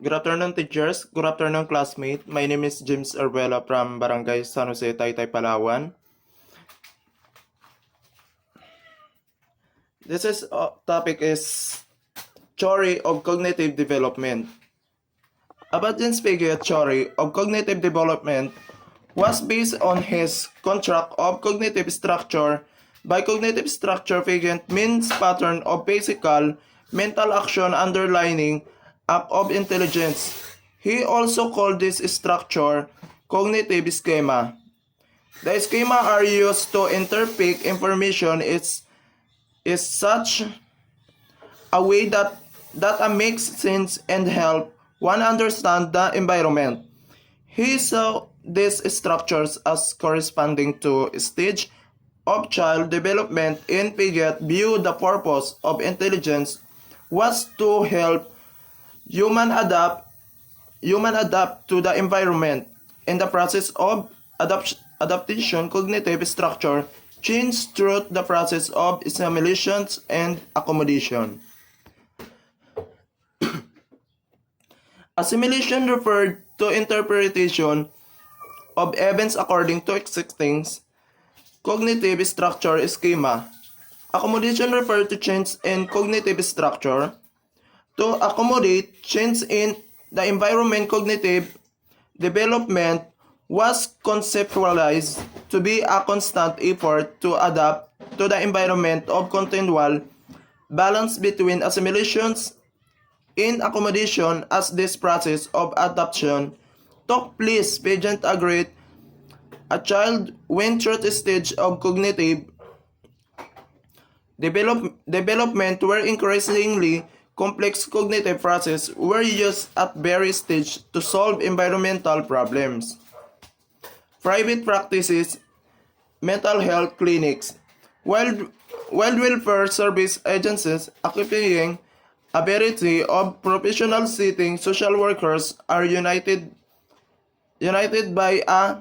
Good afternoon, teachers. Good afternoon, classmate. My name is James Arvela from Barangay San Jose, Taytay, Palawan. This topic is theory of cognitive development. Abadin's figure theory of cognitive development was based on his construct of cognitive structure. By cognitive structure, Fagin means pattern of physical, mental action underlining act of intelligence. He also called this structure cognitive schema. The schema are used to interpret information is such a way that makes sense and help one understand the environment. He saw these structures as corresponding to stage of child development. In Piaget view, the purpose of intelligence was to help human adapt to the environment. In the process of adaptation, cognitive structure change through the process of assimilation and accommodation. Assimilation referred to interpretation of events according to existing cognitive structure schema. Accommodation referred to change in cognitive structure. To accommodate change in the environment, cognitive development was conceptualized to be a constant effort to adapt to the environment of continual balance between assimilations and accommodation. As this process of adaptation took place, Piaget agreed a child went through the stage of cognitive development where increasingly complex cognitive processes were used at various stages to solve environmental problems. Private practices, mental health clinics, wild welfare service agencies occupying a variety of professional settings, social workers are united by a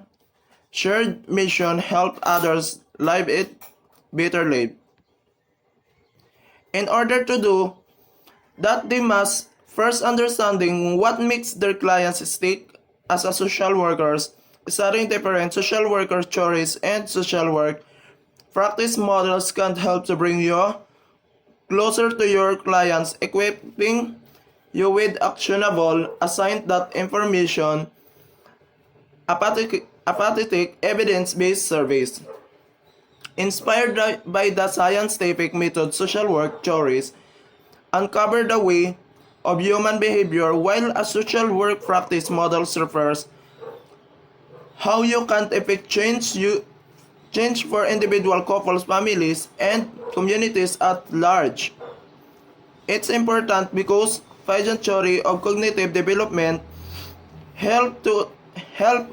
shared mission: help others live a better life. In order to do that, they must first understanding what makes their clients stick as a social workers, studying different social worker theories and social work practice models can help to bring you closer to your clients, equipping you with actionable, assigned that information, apathetic evidence-based surveys. Inspired by the scientific method, social work theories uncover the way of human behavior, while a social work practice models refers how you can effect change for individual couples, families, and communities at large. It's important because Piaget theory of cognitive development help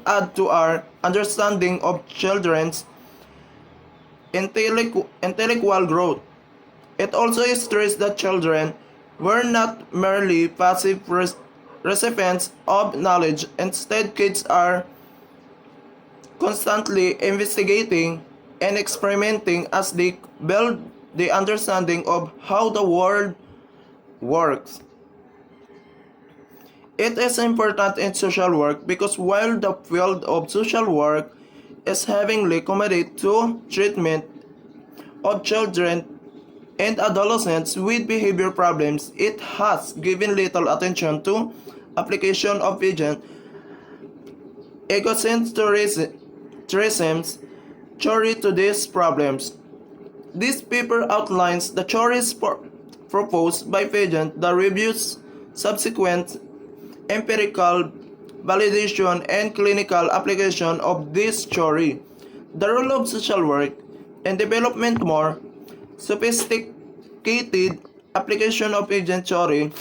add to our understanding of children's intellectual growth. It also stressed that children were not merely passive recipients of knowledge. Instead, kids are constantly investigating and experimenting as they build the understanding of how the world works. It is important in social work because while the field of social work is heavily committed to treatment of children and adolescents with behavior problems, it has given little attention to application of vision egocentrism theory to these problems. This paper outlines the theories proposed by Piaget, the reviews subsequent empirical validation and clinical application of this theory. The role of social work and development more sophisticated application of Piaget theory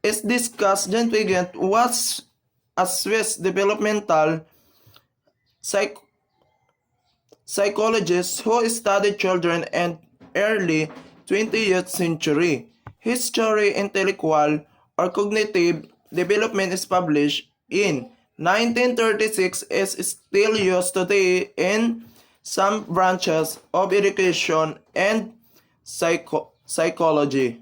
is discussed. Jean Piaget was a Swiss developmental psychologist who studied children and early 20th century. His theory intellectual or cognitive development is published in 1936 is still used today in some branches of education and psychology.